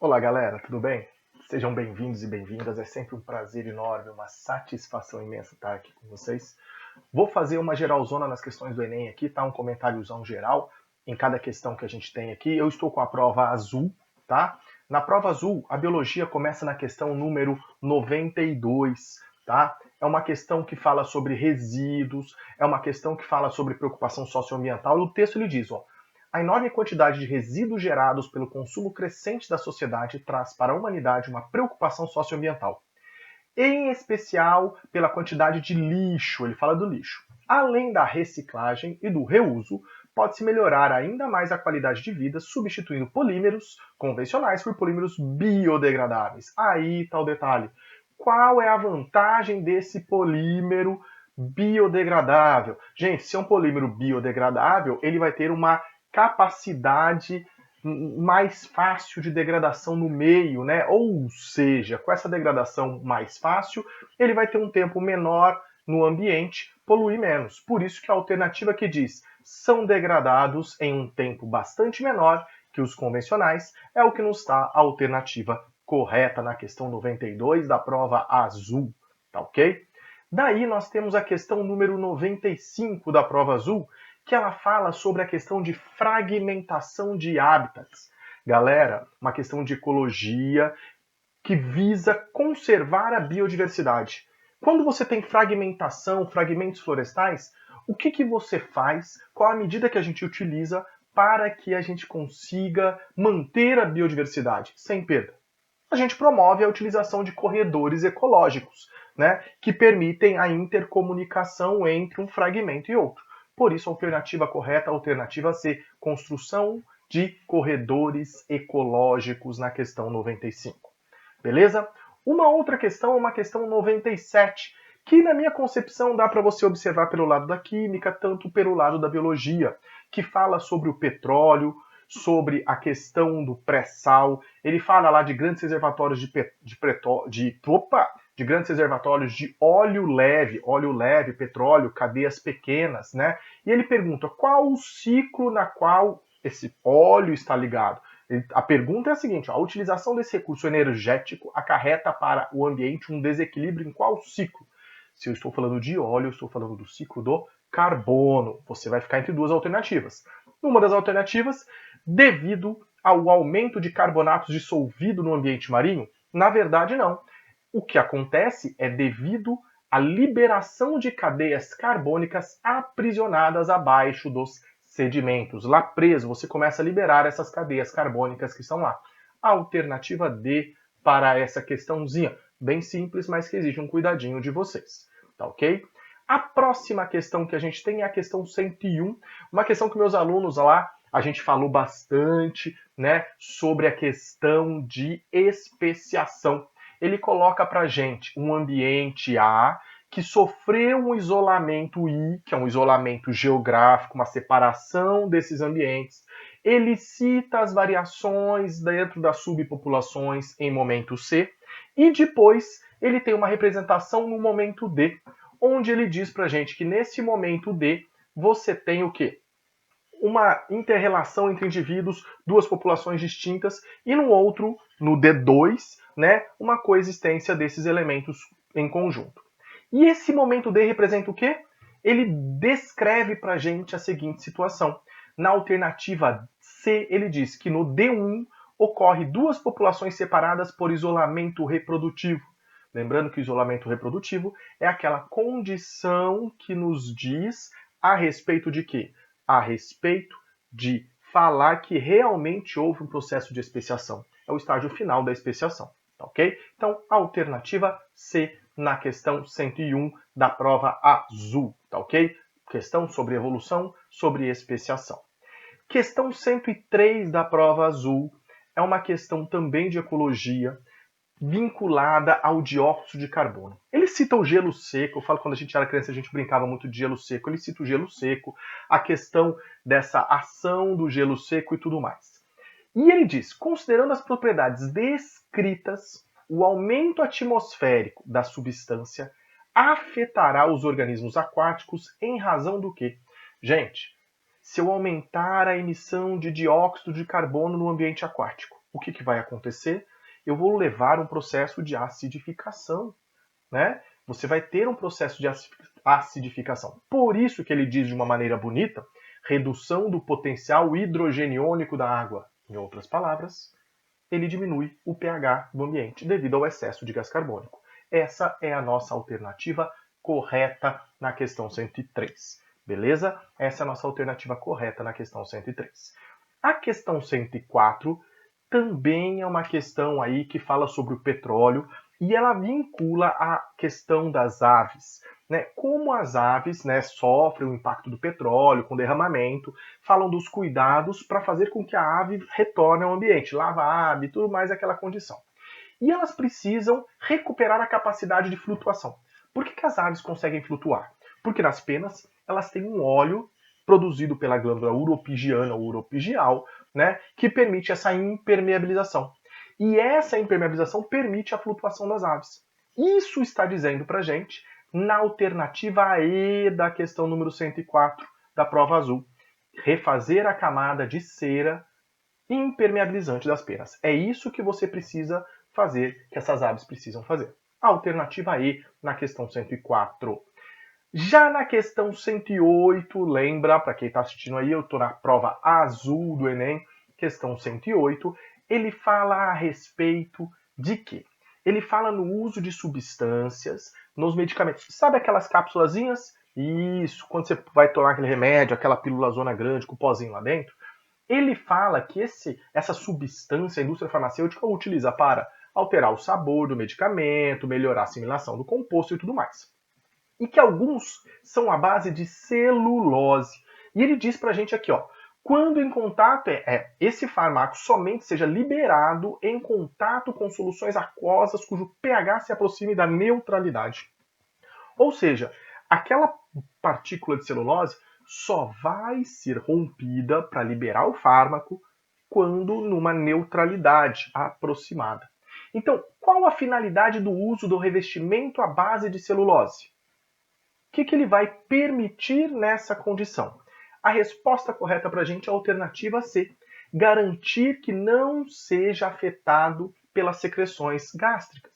Olá, galera, tudo bem? Sejam bem-vindos e bem-vindas. É sempre um prazer enorme, uma satisfação imensa estar aqui com vocês. Vou fazer uma geralzona nas questões do Enem aqui, tá? Um comentáriozão geral em cada questão que a gente tem aqui. Eu estou com a prova azul, tá? Na prova azul, a biologia começa na questão número 92, tá? É uma questão que fala sobre resíduos, é uma questão que fala sobre preocupação socioambiental, e o texto ele diz, ó, a enorme quantidade de resíduos gerados pelo consumo crescente da sociedade traz para a humanidade uma preocupação socioambiental, em especial pela quantidade de lixo, ele fala do lixo. Além da reciclagem e do reuso, pode-se melhorar ainda mais a qualidade de vida substituindo polímeros convencionais por polímeros biodegradáveis. Aí está o detalhe. Qual é a vantagem desse polímero biodegradável? Gente, se é um polímero biodegradável, ele vai ter uma capacidade mais fácil de degradação no meio, né? Ou seja, com essa degradação mais fácil, ele vai ter um tempo menor no ambiente, poluir menos. Por isso que a alternativa que diz são degradados em um tempo bastante menor que os convencionais é o que nos dá a alternativa correta na questão 92 da prova azul, tá ok? Daí nós temos a questão número 95 da prova azul, que ela fala sobre a questão de fragmentação de hábitats. Galera, uma questão de ecologia que visa conservar a biodiversidade. Quando você tem fragmentação, fragmentos florestais, o que você faz? Qual a medida que a gente utiliza para que a gente consiga manter a biodiversidade sem perda? A gente promove a utilização de corredores ecológicos, né, que permitem a intercomunicação entre um fragmento e outro. Por isso, a alternativa correta, a alternativa C, construção de corredores ecológicos na questão 95. Beleza? Uma outra questão é uma questão 97, que na minha concepção dá para você observar pelo lado da química, tanto pelo lado da biologia, que fala sobre o petróleo, sobre a questão do pré-sal. Ele fala lá de grandes reservatórios de grandes reservatórios de óleo leve, petróleo, cadeias pequenas, né? E ele pergunta qual o ciclo na qual esse óleo está ligado. A pergunta é a seguinte: a utilização desse recurso energético acarreta para o ambiente um desequilíbrio em qual ciclo? Se eu estou falando de óleo, eu estou falando do ciclo do carbono. Você vai ficar entre duas alternativas. Uma das alternativas, devido ao aumento de carbonatos dissolvido no ambiente marinho? Na verdade, não. O que acontece é devido à liberação de cadeias carbônicas aprisionadas abaixo dos sedimentos. Lá preso, você começa a liberar essas cadeias carbônicas que estão lá. A alternativa D para essa questãozinha, bem simples, mas que exige um cuidadinho de vocês, tá ok? A próxima questão que a gente tem é a questão 101, uma questão que meus alunos lá, a gente falou bastante, né, sobre a questão de especiação. Ele coloca pra gente um ambiente A que sofreu um isolamento I, que é um isolamento geográfico, uma separação desses ambientes. Ele cita as variações dentro das subpopulações em momento C, e depois ele tem uma representação no momento D, onde ele diz pra gente que nesse momento D você tem o quê? Uma interrelação entre indivíduos, duas populações distintas, e no outro, no D2, né, uma coexistência desses elementos em conjunto. E esse momento D representa o quê? Ele descreve para a gente a seguinte situação. Na alternativa C, ele diz que no D1 ocorre duas populações separadas por isolamento reprodutivo. Lembrando que o isolamento reprodutivo é aquela condição que nos diz a respeito de quê? A respeito de falar que realmente houve um processo de especiação. É o estágio final da especiação, tá ok? Então, alternativa C na questão 101 da prova azul, tá ok? Questão sobre evolução, sobre especiação. Questão 103 da prova azul é uma questão também de ecologia, vinculada ao dióxido de carbono. Ele cita o gelo seco, eu falo que quando a gente era criança a gente brincava muito de gelo seco, ele cita o gelo seco, a questão dessa ação do gelo seco e tudo mais. E ele diz, considerando as propriedades descritas, o aumento atmosférico da substância afetará os organismos aquáticos em razão do quê? Gente, se eu aumentar a emissão de dióxido de carbono no ambiente aquático, o que vai acontecer? Eu vou levar um processo de acidificação, né? Você vai ter um processo de acidificação. Por isso que ele diz de uma maneira bonita, redução do potencial hidrogeniônico da água. Em outras palavras, ele diminui o pH do ambiente devido ao excesso de gás carbônico. Essa é a nossa alternativa correta na questão 103. Beleza? Essa é a nossa alternativa correta na questão 103. A questão 104 também é uma questão aí que fala sobre o petróleo e ela vincula a questão das aves. Né? Como as aves, né, sofrem o impacto do petróleo com derramamento, falam dos cuidados para fazer com que a ave retorne ao ambiente, lava a ave, tudo mais aquela condição. E elas precisam recuperar a capacidade de flutuação. Por que as aves conseguem flutuar? Porque nas penas elas têm um óleo produzido pela glândula uropigiana ou uropigial, né, que permite essa impermeabilização. E essa impermeabilização permite a flutuação das aves. Isso está dizendo para a gente na alternativa E da questão número 104 da prova azul. Refazer a camada de cera impermeabilizante das penas. É isso que você precisa fazer, que essas aves precisam fazer. A alternativa E na questão 104. Já na questão 108, lembra, para quem está assistindo aí, eu estou na prova azul do Enem, questão 108, ele fala a respeito de quê? Ele fala no uso de substâncias nos medicamentos. Sabe aquelas cápsulazinhas? Isso, quando você vai tomar aquele remédio, aquela pílula zona grande com o pozinho lá dentro. Ele fala que essa substância a indústria farmacêutica utiliza para alterar o sabor do medicamento, melhorar a assimilação do composto e tudo mais. E que alguns são à base de celulose. E ele diz pra gente aqui, ó, quando em contato esse fármaco somente seja liberado em contato com soluções aquosas cujo pH se aproxime da neutralidade. Ou seja, aquela partícula de celulose só vai ser rompida para liberar o fármaco quando numa neutralidade aproximada. Então, qual a finalidade do uso do revestimento à base de celulose? O que ele vai permitir nessa condição? A resposta correta para a gente é a alternativa C. Garantir que não seja afetado pelas secreções gástricas.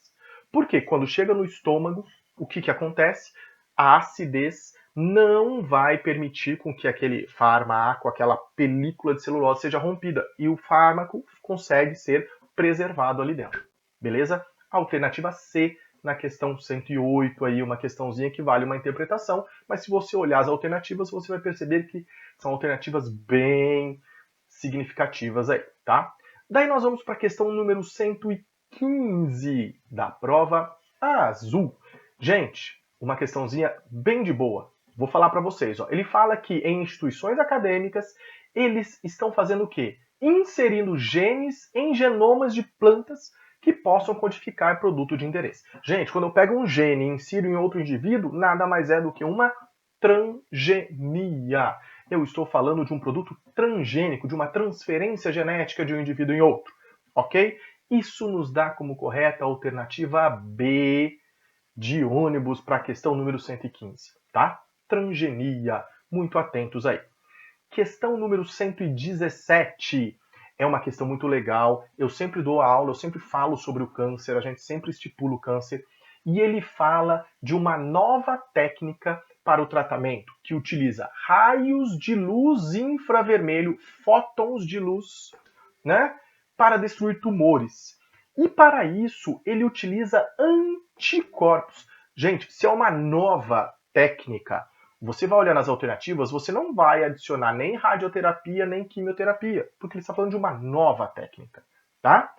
Porque quando chega no estômago, o que acontece? A acidez não vai permitir com que aquele fármaco, aquela película de celulose seja rompida. E o fármaco consegue ser preservado ali dentro. Beleza? Alternativa C na questão 108, aí uma questãozinha que vale uma interpretação, mas se você olhar as alternativas, você vai perceber que são alternativas bem significativas aí, tá? Daí nós vamos para a questão número 115 da prova azul. Gente, uma questãozinha bem de boa. Vou falar para vocês, ó. Ele fala que em instituições acadêmicas, eles estão fazendo o quê? Inserindo genes em genomas de plantas que possam codificar produto de interesse. Gente, quando eu pego um gene e insiro em outro indivíduo, nada mais é do que uma transgenia. Eu estou falando de um produto transgênico, de uma transferência genética de um indivíduo em outro, ok? Isso nos dá como correta a alternativa B de ônibus para a questão número 115, tá? Transgenia. Muito atentos aí. Questão número 117. É uma questão muito legal. Eu sempre dou aula, eu sempre falo sobre o câncer, a gente sempre estipula o câncer. E ele fala de uma nova técnica para o tratamento, que utiliza raios de luz infravermelho, fótons de luz, né, para destruir tumores. E para isso, ele utiliza anticorpos. Gente, se é uma nova técnica, você vai olhar nas alternativas, você não vai adicionar nem radioterapia, nem quimioterapia, porque ele está falando de uma nova técnica, tá?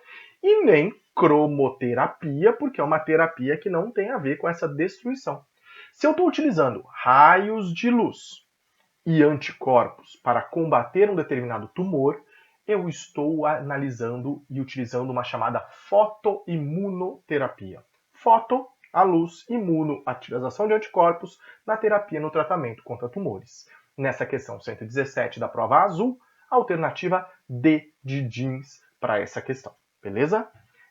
E nem cromoterapia, porque é uma terapia que não tem a ver com essa destruição. Se eu estou utilizando raios de luz e anticorpos para combater um determinado tumor, eu estou analisando e utilizando uma chamada fotoimunoterapia. Foto, a luz, imuno, a utilização de anticorpos na terapia no tratamento contra tumores. Nessa questão 117 da prova azul, a alternativa D de jeans para essa questão, beleza?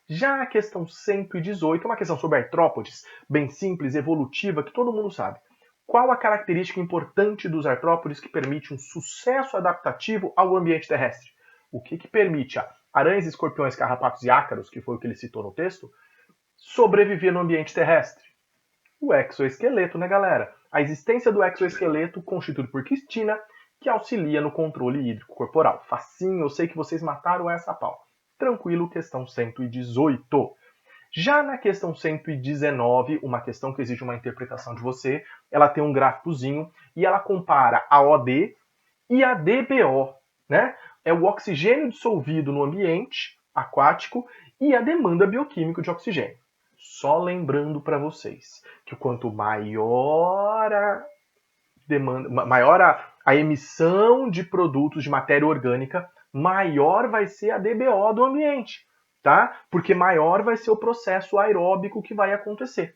Já a questão 118 é uma questão sobre artrópodes, bem simples, evolutiva, que todo mundo sabe. Qual a característica importante dos artrópodes que permite um sucesso adaptativo ao ambiente terrestre? O que permite a aranhas, escorpiões, carrapatos e ácaros, que foi o que ele citou no texto, sobreviver no ambiente terrestre? O exoesqueleto, né, galera? A existência do exoesqueleto constituído por quitina, que auxilia no controle hídrico corporal. Facinho, eu sei que vocês mataram essa pau. Tranquilo, questão 118. Já na questão 119, uma questão que exige uma interpretação de você, ela tem um gráficozinho e ela compara a OD e a DBO, né? É o oxigênio dissolvido no ambiente aquático e a demanda bioquímica de oxigênio. Só lembrando para vocês que quanto maior a demanda, maior a emissão de produtos de matéria orgânica, maior vai ser a DBO do ambiente, tá? Porque maior vai ser o processo aeróbico que vai acontecer.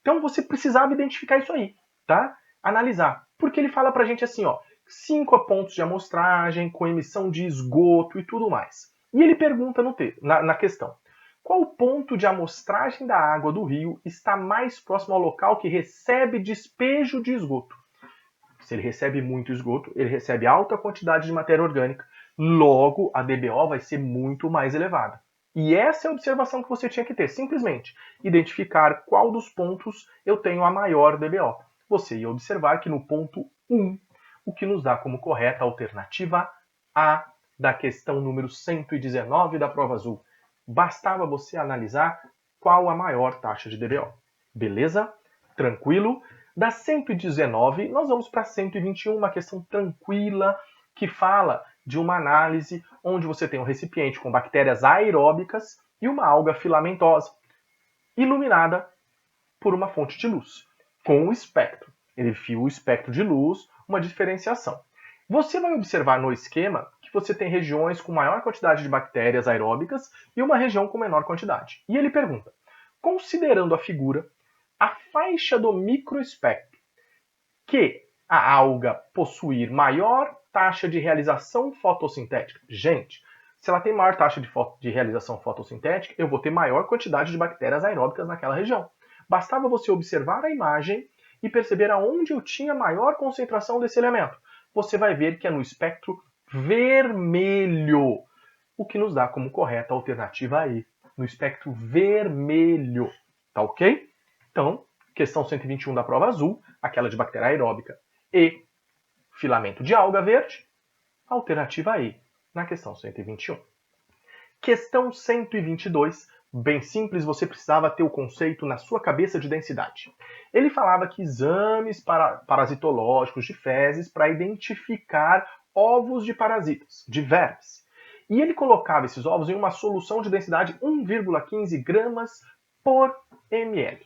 Então você precisava identificar isso aí, tá? Analisar. Porque ele fala pra gente assim, ó, 5 pontos de amostragem, com emissão de esgoto e tudo mais. E ele pergunta na questão: qual ponto de amostragem da água do rio está mais próximo ao local que recebe despejo de esgoto? Se ele recebe muito esgoto, ele recebe alta quantidade de matéria orgânica, logo a DBO vai ser muito mais elevada. E essa é a observação que você tinha que ter, simplesmente identificar qual dos pontos eu tenho a maior DBO. Você ia observar que no ponto 1, o que nos dá como correta a alternativa A da questão número 119 da prova azul. Bastava você analisar qual a maior taxa de DBO. Beleza? Tranquilo? Da 119, nós vamos para 121, uma questão tranquila que fala de uma análise onde você tem um recipiente com bactérias aeróbicas e uma alga filamentosa, iluminada por uma fonte de luz, com um espectro. Ele fia o espectro de luz, uma diferenciação. Você vai observar no esquema que você tem regiões com maior quantidade de bactérias aeróbicas e uma região com menor quantidade. E ele pergunta, considerando a figura, a faixa do microespectro, que a alga possuir maior taxa de realização fotossintética. Gente, se ela tem maior taxa de realização fotossintética, eu vou ter maior quantidade de bactérias aeróbicas naquela região. Bastava você observar a imagem e perceber aonde eu tinha maior concentração desse elemento. Você vai ver que é no espectro vermelho, o que nos dá como correta a alternativa E, no espectro vermelho. Tá ok? Então, questão 121 da prova azul, aquela de bactéria aeróbica e filamento de alga verde, alternativa E, na questão 121. Questão 122, bem simples, você precisava ter o conceito na sua cabeça de densidade. Ele falava que exames parasitológicos de fezes para identificar ovos de parasitas, de vermes. E ele colocava esses ovos em uma solução de densidade 1,15 gramas por ml.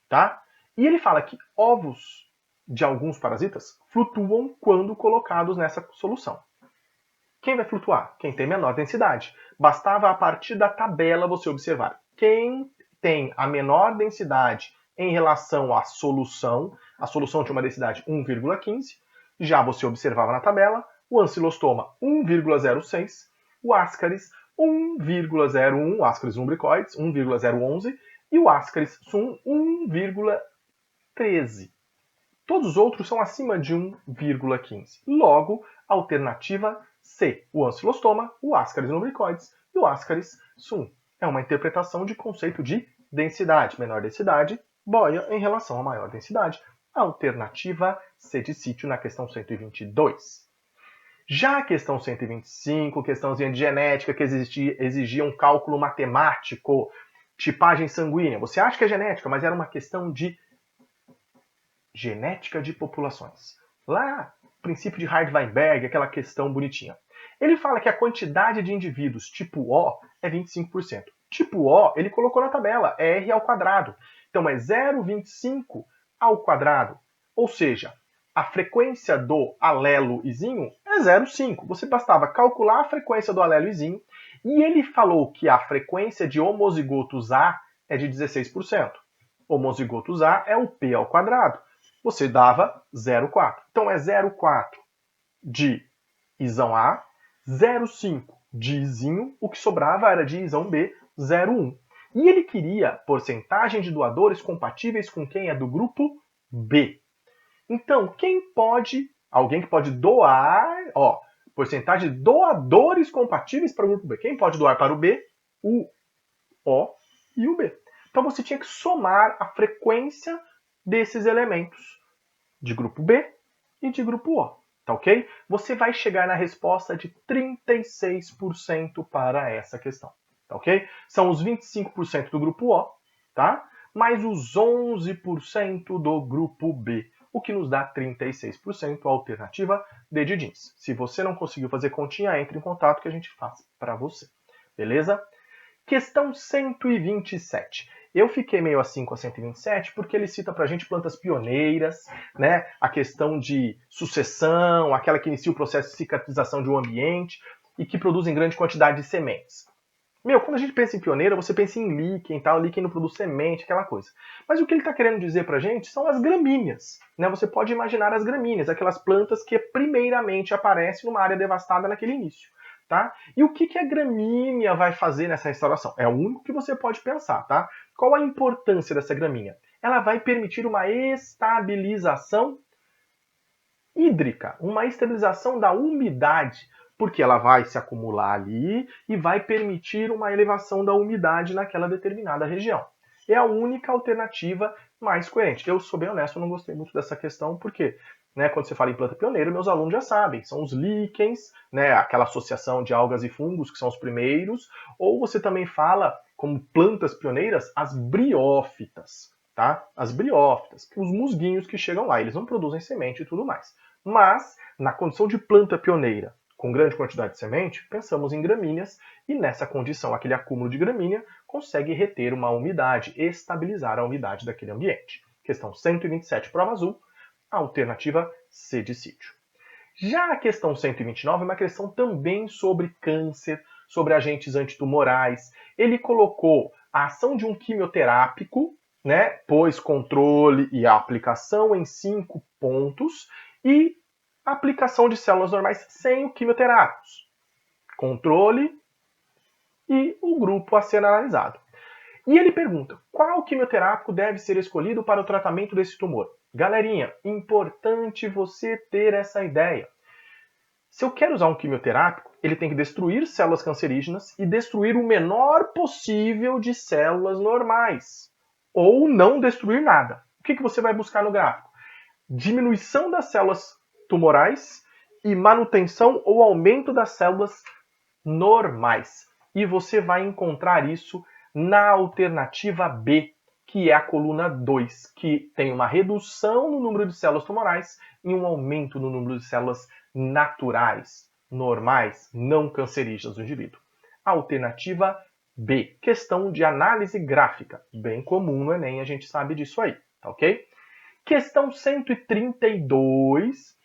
Tá? E ele fala que ovos de alguns parasitas flutuam quando colocados nessa solução. Quem vai flutuar? Quem tem menor densidade. Bastava a partir da tabela você observar. Quem tem a menor densidade em relação à solução, a solução tinha uma densidade 1,15, já você observava na tabela, o ancilostoma 1,06, o ascaris 1,01, o ascaris lumbricoides 1,011 e o ascaris sum 1,13. Todos os outros são acima de 1,15. Logo, alternativa C, o ancilostoma, o ascaris lumbricoides e o ascaris sum. É uma interpretação de conceito de densidade. Menor densidade, boia em relação a maior densidade. Alternativa C de sítio na questão 122. Já a questão 125, questãozinha de genética que exigia um cálculo matemático, tipagem sanguínea. Você acha que é genética, mas era uma questão de genética de populações. Lá, princípio de Hardy-Weinberg, aquela questão bonitinha. Ele fala que a quantidade de indivíduos tipo O é 25%. Tipo O, ele colocou na tabela, é R ao quadrado. Então é 0,25 ao quadrado. Ou seja, a frequência do alelo izinho é 0,5. Você bastava calcular a frequência do alelo izinho e ele falou que a frequência de homozigotos A é de 16%. Homozigotos A é o P ao quadrado. Você dava 0,4. Então é 0,4 de isão A, 0,5 de izinho, o que sobrava era de isão B, 0,1. E ele queria porcentagem de doadores compatíveis com quem é do grupo B. Então, alguém que pode doar, Porcentagem de doadores compatíveis para o grupo B. Quem pode doar para o B? O O e o B. Então você tinha que somar a frequência desses elementos de grupo B e de grupo O. Tá ok? Você vai chegar na resposta de 36% para essa questão. Tá ok? São os 25% do grupo O, tá? Mais os 11% do grupo B, o que nos dá 36%, a alternativa D de jeans. Se você não conseguiu fazer continha, entre em contato que a gente faz para você. Beleza? Questão 127. Eu fiquei meio assim com a 127 porque ele cita pra gente plantas pioneiras, né? A questão de sucessão, aquela que inicia o processo de cicatrização de um ambiente e que produzem grande quantidade de sementes. Quando a gente pensa em pioneira, você pensa em líquen e tal, líquen não produz semente, aquela coisa. Mas o que ele está querendo dizer pra gente são as gramíneas, né? Você pode imaginar as gramíneas, aquelas plantas que primeiramente aparecem numa área devastada naquele início. Tá? E o que a gramínea vai fazer nessa restauração? É o único que você pode pensar, tá? Qual a importância dessa gramínea? Ela vai permitir uma estabilização hídrica, uma estabilização da umidade, porque ela vai se acumular ali e vai permitir uma elevação da umidade naquela determinada região. É a única alternativa mais coerente. Eu sou bem honesto, eu não gostei muito dessa questão, porque quando você fala em planta pioneira, meus alunos já sabem, são os líquens, aquela associação de algas e fungos que são os primeiros, ou você também fala, como plantas pioneiras, as briófitas, tá? As briófitas, os musguinhos que chegam lá, eles não produzem semente e tudo mais. Mas, na condição de planta pioneira, com grande quantidade de semente, pensamos em gramíneas, e nessa condição, aquele acúmulo de gramínea consegue reter uma umidade, estabilizar a umidade daquele ambiente. Questão 127, prova azul, a alternativa C de sítio. Já a questão 129 é uma questão também sobre câncer, sobre agentes antitumorais. Ele colocou a ação de um quimioterápico, pôs controle e a aplicação em 5 pontos, e a aplicação de células normais sem o quimioterápicos. Controle e o grupo a ser analisado. E ele pergunta, qual quimioterápico deve ser escolhido para o tratamento desse tumor? Galerinha, importante você ter essa ideia. Se eu quero usar um quimioterápico, ele tem que destruir células cancerígenas e destruir o menor possível de células normais. Ou não destruir nada. O que você vai buscar no gráfico? Diminuição das células tumorais e manutenção ou aumento das células normais. E você vai encontrar isso na alternativa B, que é a coluna 2, que tem uma redução no número de células tumorais e um aumento no número de células naturais, normais, não cancerígenas do indivíduo. Alternativa B, questão de análise gráfica, bem comum no Enem, a gente sabe disso aí, tá ok? Questão 132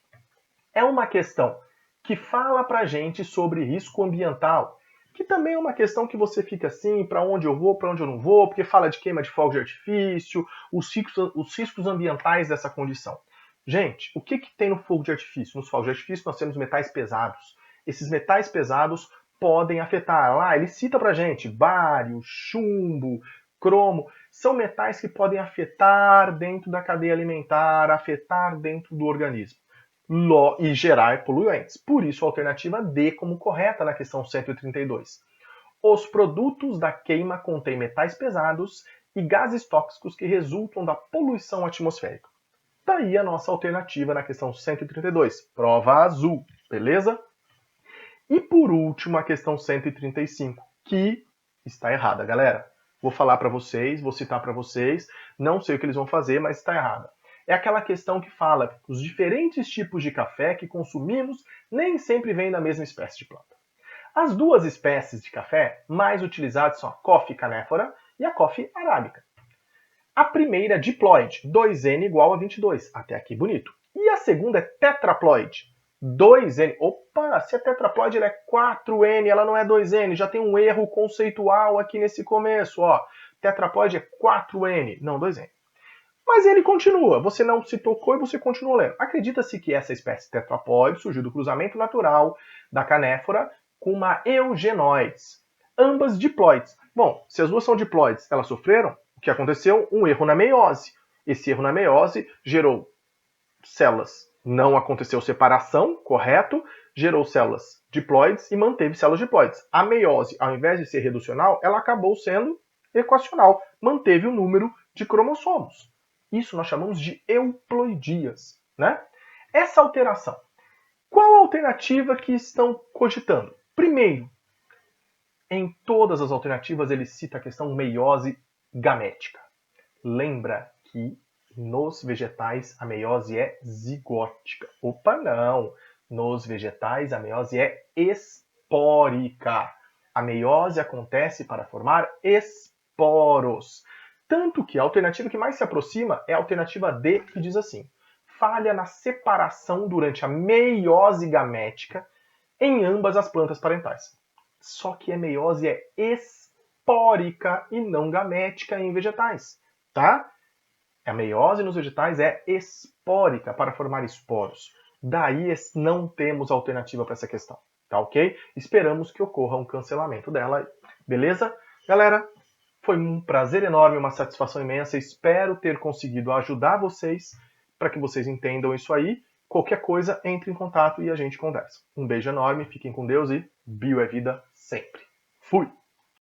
é uma questão que fala pra gente sobre risco ambiental, que também é uma questão que você fica assim, para onde eu vou, para onde eu não vou, porque fala de queima de fogos de artifício, os riscos ambientais dessa condição. Gente, o que tem no fogo de artifício? Nos fogos de artifício nós temos metais pesados. Esses metais pesados podem afetar. Lá ele cita pra gente bário, chumbo, cromo. São metais que podem afetar dentro da cadeia alimentar, afetar dentro do organismo e gerar poluentes. Por isso, a alternativa D como correta na questão 132. Os produtos da queima contêm metais pesados e gases tóxicos que resultam da poluição atmosférica. Daí a nossa alternativa na questão 132. Prova azul, beleza? E por último, a questão 135, que está errada, galera. Vou falar para vocês, vou citar para vocês, não sei o que eles vão fazer, mas está errada. É aquela questão que fala que os diferentes tipos de café que consumimos nem sempre vêm da mesma espécie de planta. As duas espécies de café mais utilizadas são a Coffea canephora e a Coffea arábica. A primeira é diploide, 2N igual a 22. Até aqui bonito. E a segunda é tetraploide, 2N. Opa, se é tetraploide ela é 4N, ela não é 2N. Já tem um erro conceitual aqui nesse começo. Ó. Tetraploide é 4N, não 2N. Mas ele continua, você não se tocou e você continua lendo. Acredita-se que essa espécie tetraploide surgiu do cruzamento natural da canéfora com uma eugenoides, ambas diploides. Bom, se as duas são diploides, elas sofreram, o que aconteceu? Um erro na meiose. Esse erro na meiose gerou células, não aconteceu separação, correto? gerou células diploides e manteve células diploides. A meiose, ao invés de ser reducional, ela acabou sendo equacional, manteve o número de cromossomos. Isso nós chamamos de euploidias, né? Essa alteração. Qual a alternativa que estão cogitando? Primeiro, em todas as alternativas ele cita a questão meiose gamética. Lembra que nos vegetais a meiose é zigótica. Opa, não! Nos vegetais a meiose é espórica. A meiose acontece para formar esporos. Tanto que a alternativa que mais se aproxima é a alternativa D, que diz assim: falha na separação durante a meiose gamética em ambas as plantas parentais. Só que a meiose é espórica e não gamética em vegetais, tá? A meiose nos vegetais é espórica para formar esporos. Daí não temos alternativa para essa questão, tá ok? Esperamos que ocorra um cancelamento dela, beleza? Galera, foi um prazer enorme, uma satisfação imensa. Espero ter conseguido ajudar vocês para que vocês entendam isso aí. Qualquer coisa, entre em contato e a gente conversa. Um beijo enorme, fiquem com Deus e bio é vida sempre. Fui!